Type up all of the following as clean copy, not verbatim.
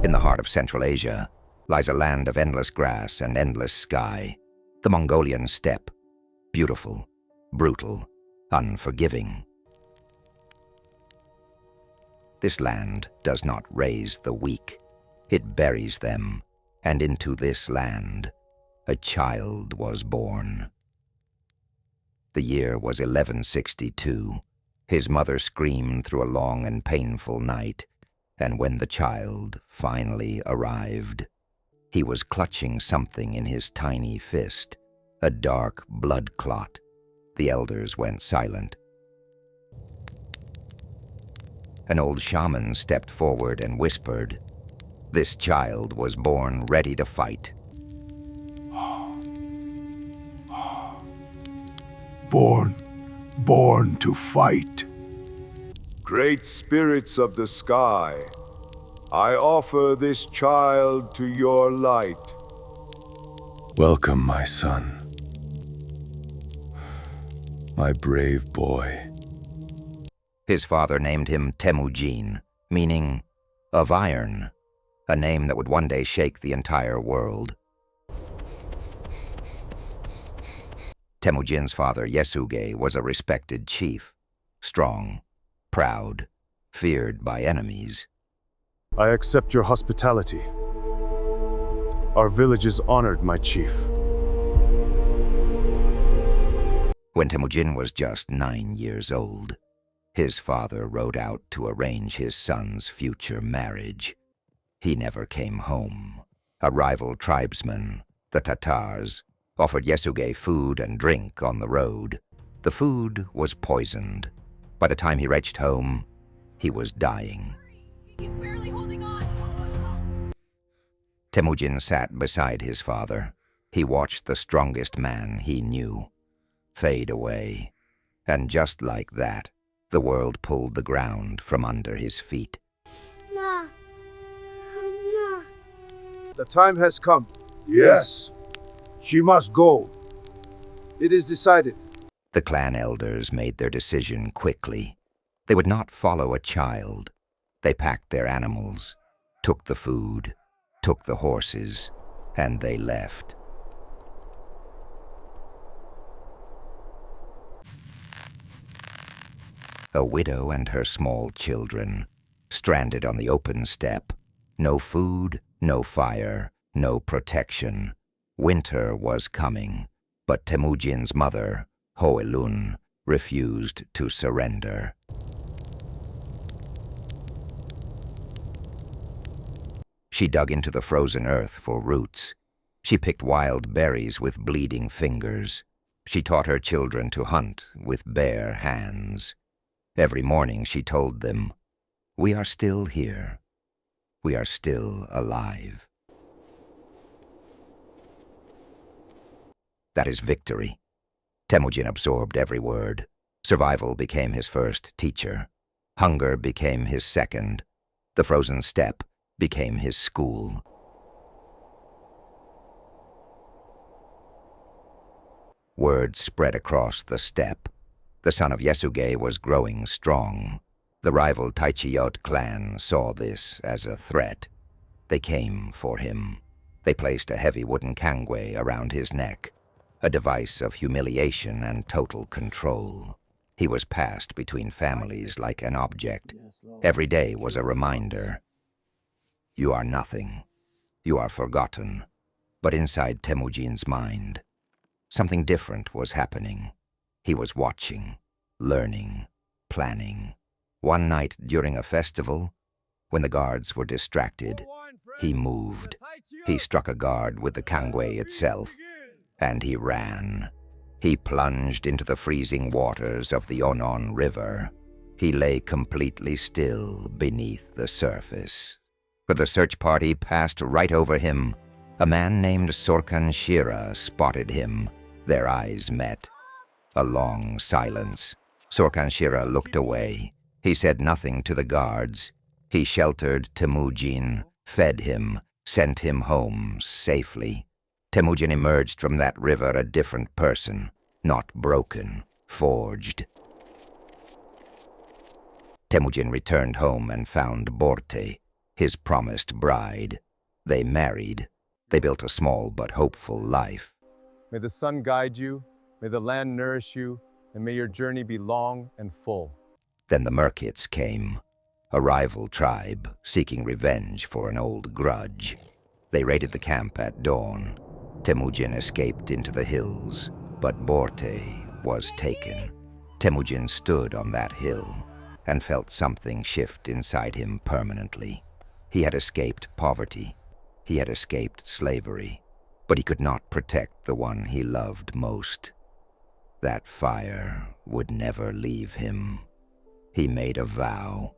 In the heart of Central Asia lies a land of endless grass and endless sky, the Mongolian steppe, beautiful, brutal, unforgiving. This land does not raise the weak, it buries them, and into this land a child was born. The year was 1162. His mother screamed through a long and painful night, and when the child finally arrived, he was clutching something in his tiny fist, a dark blood clot. The elders went silent. An old shaman stepped forward and whispered, "This child was born ready to fight." Born to fight. Great spirits of the sky, I offer this child to your light. Welcome, my son. My brave boy. His father named him Temujin, meaning of iron, a name that would one day shake the entire world. Temujin's father, Yasuge, was a respected chief, strong, proud, feared by enemies. I accept your hospitality. Our village is honored, my chief. When Temujin was just 9 years old, his father rode out to arrange his son's future marriage. He never came home. A rival tribesman, the Tatars, offered Yasuge food and drink on the road. The food was poisoned. By the time he reached home, he was dying. He's barely holding on. Temujin sat beside his father. He watched the strongest man he knew fade away. And just like that, the world pulled the ground from under his feet. No. No. The time has come. Yes. She must go. It is decided. The clan elders made their decision quickly. They would not follow a child. They packed their animals, took the food, took the horses, and they left. A widow and her small children, stranded on the open steppe. No food, no fire, no protection. Winter was coming, but Temujin's mother, Hoelun, refused to surrender. She dug into the frozen earth for roots. She picked wild berries with bleeding fingers. She taught her children to hunt with bare hands. Every morning she told them, "We are still here. We are still alive." That is victory. Temujin absorbed every word. Survival became his first teacher. Hunger became his second. The frozen steppe became his school. Word spread across the steppe. The son of Yasuge was growing strong. The rival Taichiyot clan saw this as a threat. They came for him. They placed a heavy wooden kangwe around his neck, a device of humiliation and total control. He was passed between families like an object. Every day was a reminder. You are nothing. You are forgotten. But inside Temujin's mind, something different was happening. He was watching, learning, planning. One night during a festival, when the guards were distracted, he moved. He struck a guard with the kangwe itself, and he ran. He plunged into the freezing waters of the Onon River. He lay completely still beneath the surface. But the search party passed right over him. A man named Sorkan Shira spotted him. Their eyes met. A long silence. Sorkan Shira looked away. He said nothing to the guards. He sheltered Temujin, fed him, sent him home safely. Temujin emerged from that river a different person, not broken, forged. Temujin returned home and found Borte. his promised bride. They married. They built a small but hopeful life. May the sun guide you, may the land nourish you, and may your journey be long and full. Then the Merkits came, a rival tribe seeking revenge for an old grudge. They raided the camp at dawn. Temujin escaped into the hills, but Borte was taken. Temujin stood on that hill and felt something shift inside him permanently. He had escaped poverty. He had escaped slavery, but he could not protect the one he loved most. That fire would never leave him. He made a vow.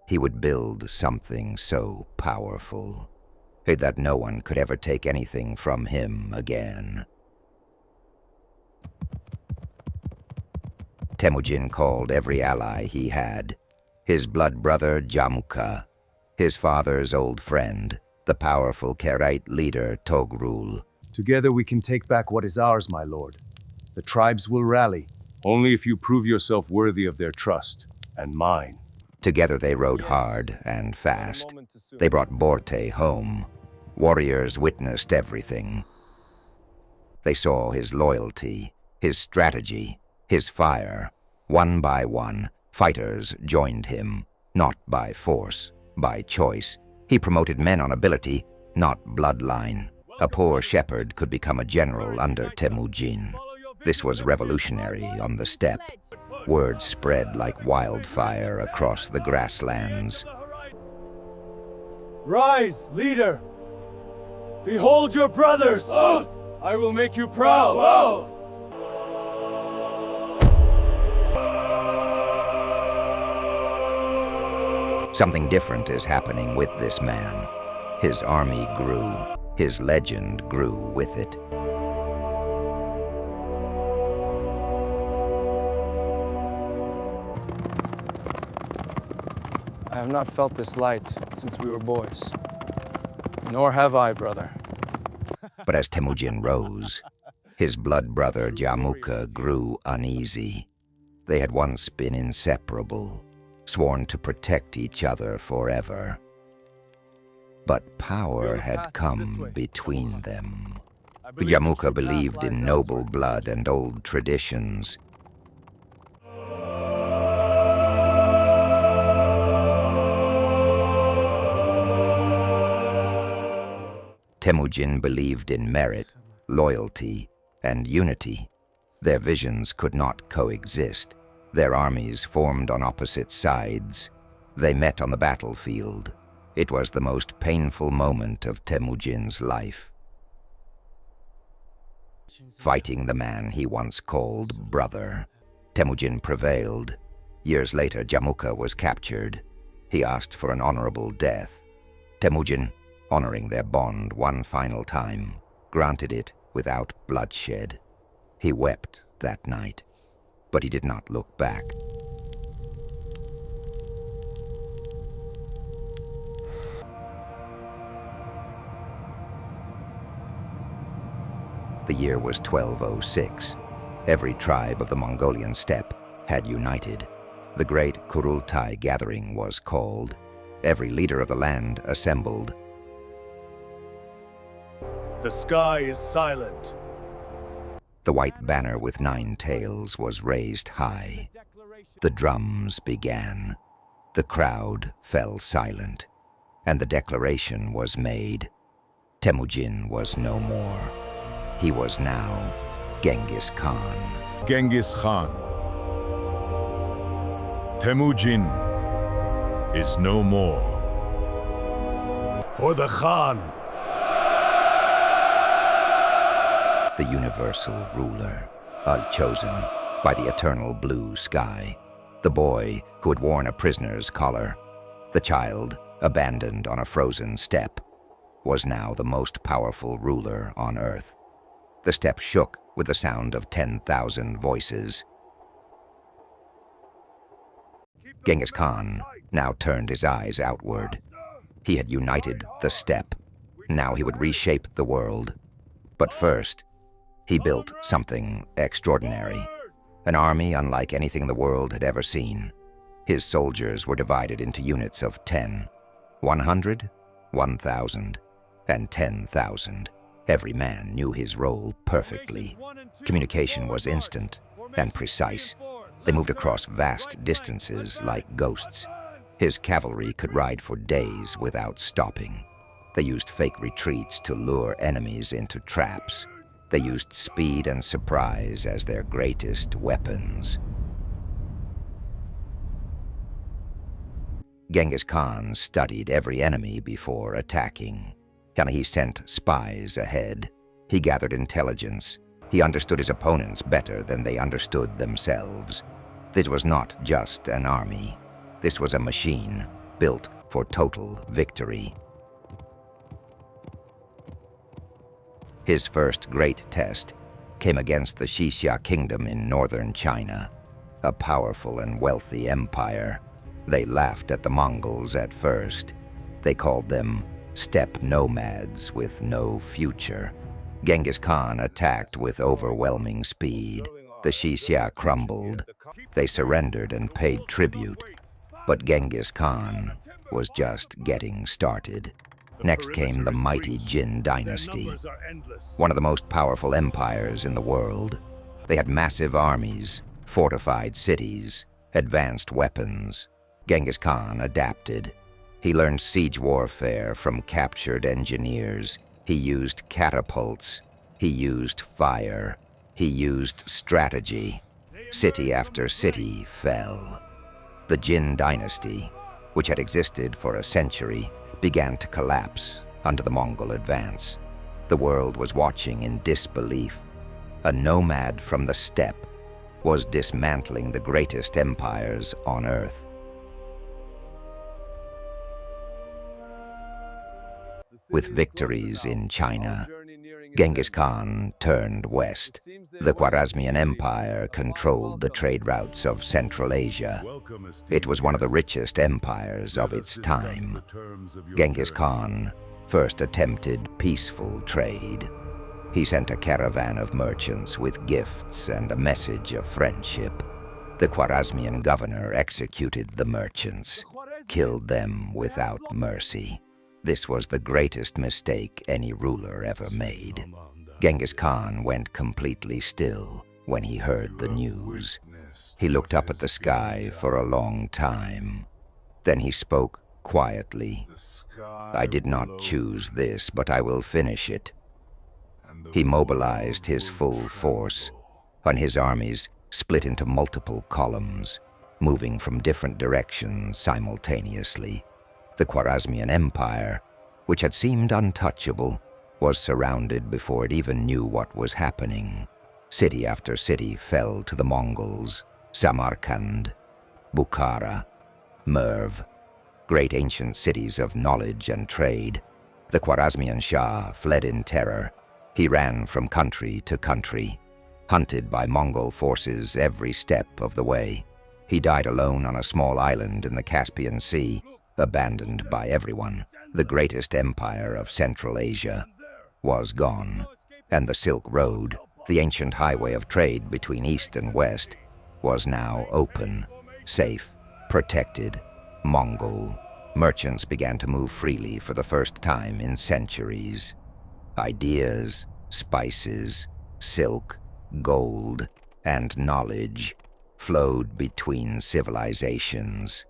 He would build something so powerful that no one could ever take anything from him again. Temujin called every ally he had, his blood brother Jamuka, his father's old friend, the powerful Karaite leader Togrul. Together we can take back what is ours, my lord. The tribes will rally. Only if you prove yourself worthy of their trust, and mine. Together they rode hard and fast. They brought Borte home. Warriors witnessed everything. They saw his loyalty, his strategy, his fire. One by one, fighters joined him, not by force, by choice. He promoted men on ability, not bloodline. A poor shepherd could become a general under Temujin. This was revolutionary on the steppe. Word spread like wildfire across the grasslands. Rise, leader! Behold your brothers! I will make you proud! Something different is happening with this man. His army grew. His legend grew with it. I have not felt this light since we were boys. Nor have I, brother. But as Temujin rose, his blood brother Jamuka grew uneasy. They had once been inseparable, sworn to protect each other forever. But power had come between them. Jamuka believed in noble blood and old traditions. Temujin believed in merit, loyalty, and unity. Their visions could not coexist. Their armies formed on opposite sides. They met on the battlefield. It was the most painful moment of Temujin's life. Fighting the man he once called brother, Temujin prevailed. Years later, Jamuka was captured. He asked for an honorable death. Temujin, honoring their bond one final time, granted it without bloodshed. He wept that night, but he did not look back. The year was 1206. Every tribe of the Mongolian steppe had united. The great Kurultai gathering was called. Every leader of the land assembled. The sky is silent. The white banner with 9 tails was raised high. The drums began. The crowd fell silent, and the declaration was made. Temujin was no more. He was now Genghis Khan. Genghis Khan. Temujin is no more. For the Khan. The universal ruler, chosen by the eternal blue sky. The boy who had worn a prisoner's collar, the child abandoned on a frozen steppe, was now the most powerful ruler on earth. The steppe shook with the sound of 10,000 voices. Genghis Khan now turned his eyes outward. He had united the steppe. Now he would reshape the world. But first, he built something extraordinary, an army unlike anything the world had ever seen. His soldiers were divided into units of 10. 100, 1,000, and 10,000. Every man knew his role perfectly. Communication was instant and precise. They moved across vast distances like ghosts. His cavalry could ride for days without stopping. They used fake retreats to lure enemies into traps. They used speed and surprise as their greatest weapons. Genghis Khan studied every enemy before attacking. He sent spies ahead. He gathered intelligence. He understood his opponents better than they understood themselves. This was not just an army. This was a machine built for total victory. His first great test came against the Xixia kingdom in northern China, a powerful and wealthy empire. They laughed at the Mongols at first. They called them steppe nomads with no future. Genghis Khan attacked with overwhelming speed. The Xixia crumbled. They surrendered and paid tribute. But Genghis Khan was just getting started. Next came the mighty Jin dynasty, one of the most powerful empires in the world. They had massive armies, fortified cities, advanced weapons. Genghis Khan adapted. He learned siege warfare from captured engineers. He used catapults. He used fire. He used strategy. City after city fell. The Jin dynasty, which had existed for a century, began to collapse under the Mongol advance. The world was watching in disbelief. A nomad from the steppe was dismantling the greatest empires on earth. With victories in China, Genghis Khan turned west. The Khwarezmian Empire controlled the trade routes of Central Asia. It was one of the richest empires of its time. Genghis Khan first attempted peaceful trade. He sent a caravan of merchants with gifts and a message of friendship. The Khwarezmian governor executed the merchants, killed them without mercy. This was the greatest mistake any ruler ever made. Genghis Khan went completely still when he heard the news. He looked up at the sky for a long time. Then he spoke quietly. "I did not choose this, but I will finish it." He mobilized his full force, and his armies split into multiple columns, moving from different directions simultaneously. The Khwarezmian Empire, which had seemed untouchable, was surrounded before it even knew what was happening. City after city fell to the Mongols. Samarkand, Bukhara, Merv, great ancient cities of knowledge and trade. The Khwarezmian Shah fled in terror. He ran from country to country, hunted by Mongol forces every step of the way. He died alone on a small island in the Caspian Sea, abandoned by everyone. The greatest empire of Central Asia was gone, and the Silk Road, the ancient highway of trade between East and West, was now open, safe, protected, Mongol. Merchants began to move freely for the first time in centuries. Ideas, spices, silk, gold, and knowledge flowed between civilizations.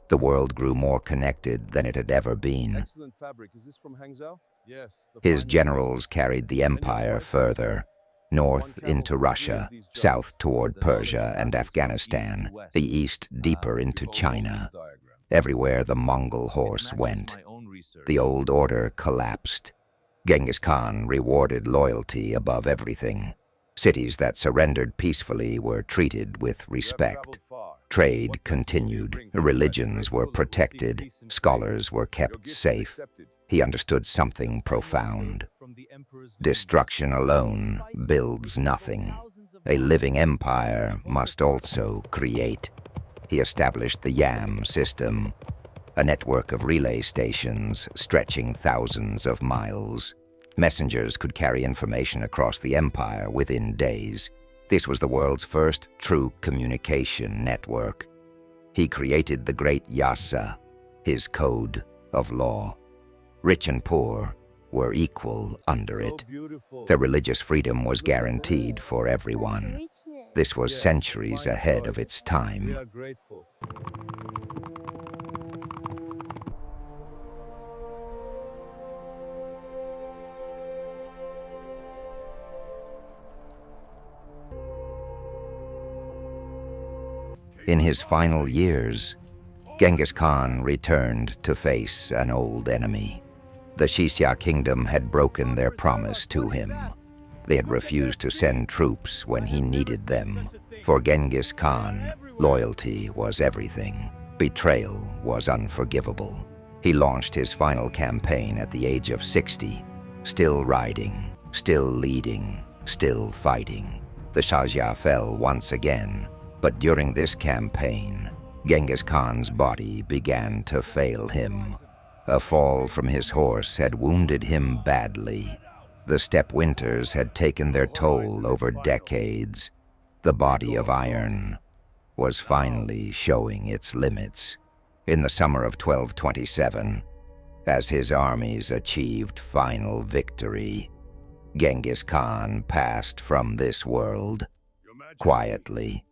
The world grew more connected than it had ever been. Excellent fabric. Is this from Hangzhou? Yes. His generals carried the empire further, north into Russia, south toward Persia and Afghanistan, the east deeper into China. Everywhere the Mongol horse went, the old order collapsed. Genghis Khan rewarded loyalty above everything. Cities that surrendered peacefully were treated with respect. Trade continued, religions were protected, scholars were kept safe. He understood something profound. Destruction alone builds nothing. A living empire must also create. He established the YAM system, a network of relay stations stretching thousands of miles. Messengers could carry information across the empire within days. This was the world's first true communication network. He created the Great Yasa, his code, of law. Rich and poor were equal under it. Their religious freedom was guaranteed for everyone. This was centuries ahead of its time. We are grateful. In his final years, Genghis Khan returned to face an old enemy. The Xia kingdom had broken their promise to him. They had refused to send troops when he needed them. For Genghis Khan, loyalty was everything. Betrayal was unforgivable. He launched his final campaign at the age of 60, still riding, still leading, still fighting. The Xia fell once again, but during this campaign, Genghis Khan's body began to fail him. A fall from his horse had wounded him badly. The steppe winters had taken their toll over decades. The body of iron was finally showing its limits. In the summer of 1227, as his armies achieved final victory, Genghis Khan passed from this world quietly,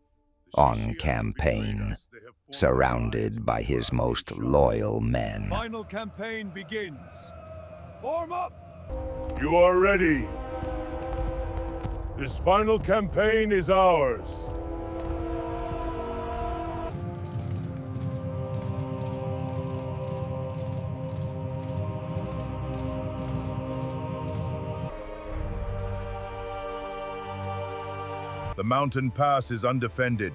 on campaign, surrounded by his most loyal men. Final campaign begins. Form up! You are ready. This final campaign is ours. The mountain pass is undefended.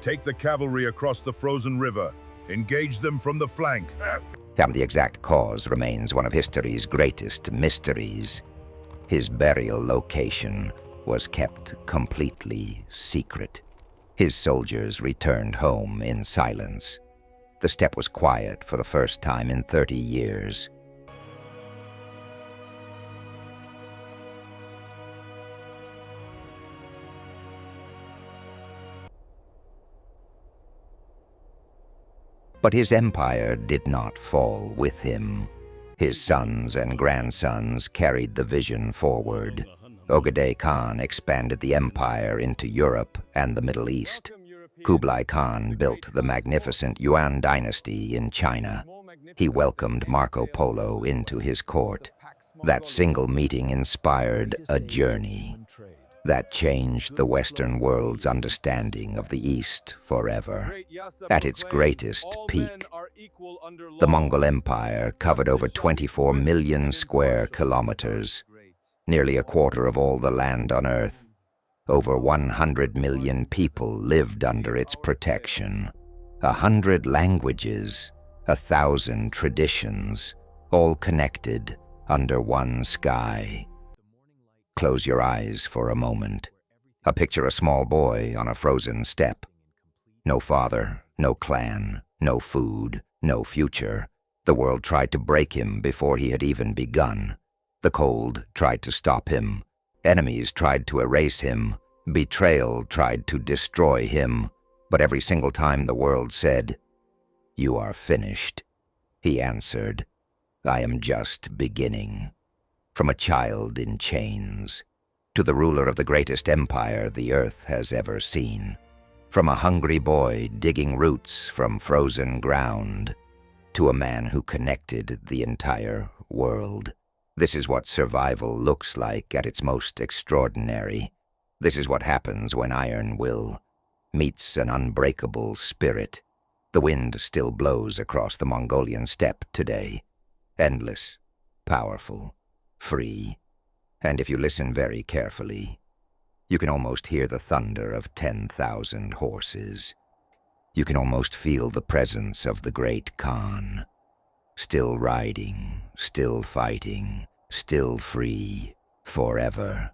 Take the cavalry across the frozen river. Engage them from the flank. And the exact cause remains one of history's greatest mysteries. His burial location was kept completely secret. His soldiers returned home in silence. The steppe was quiet for the first time in 30 years. But his empire did not fall with him. His sons and grandsons carried the vision forward. Ogedei Khan expanded the empire into Europe and the Middle East. Kublai Khan built the magnificent Yuan dynasty in China. He welcomed Marco Polo into his court. That single meeting inspired a journey that changed the Western world's understanding of the East forever. At its greatest peak, the Mongol Empire covered over 24 million square kilometers, nearly a quarter of all the land on Earth. Over 100 million people lived under its protection. 100 languages, 1,000 traditions, all connected under one sky. Close your eyes for a moment. Picture a small boy on a frozen steppe. No father, no clan, no food, no future. The world tried to break him before he had even begun. The cold tried to stop him. Enemies tried to erase him. Betrayal tried to destroy him. But every single time the world said, "You are finished," he answered, "I am just beginning." From a child in chains to the ruler of the greatest empire the earth has ever seen. From a hungry boy digging roots from frozen ground to a man who connected the entire world. This is what survival looks like at its most extraordinary. This is what happens when iron will meets an unbreakable spirit. The wind still blows across the Mongolian steppe today. Endless, powerful, free, and if you listen very carefully, you can almost hear the thunder of 10,000 horses. You can almost feel the presence of the great Khan, still riding, still fighting, still free, forever.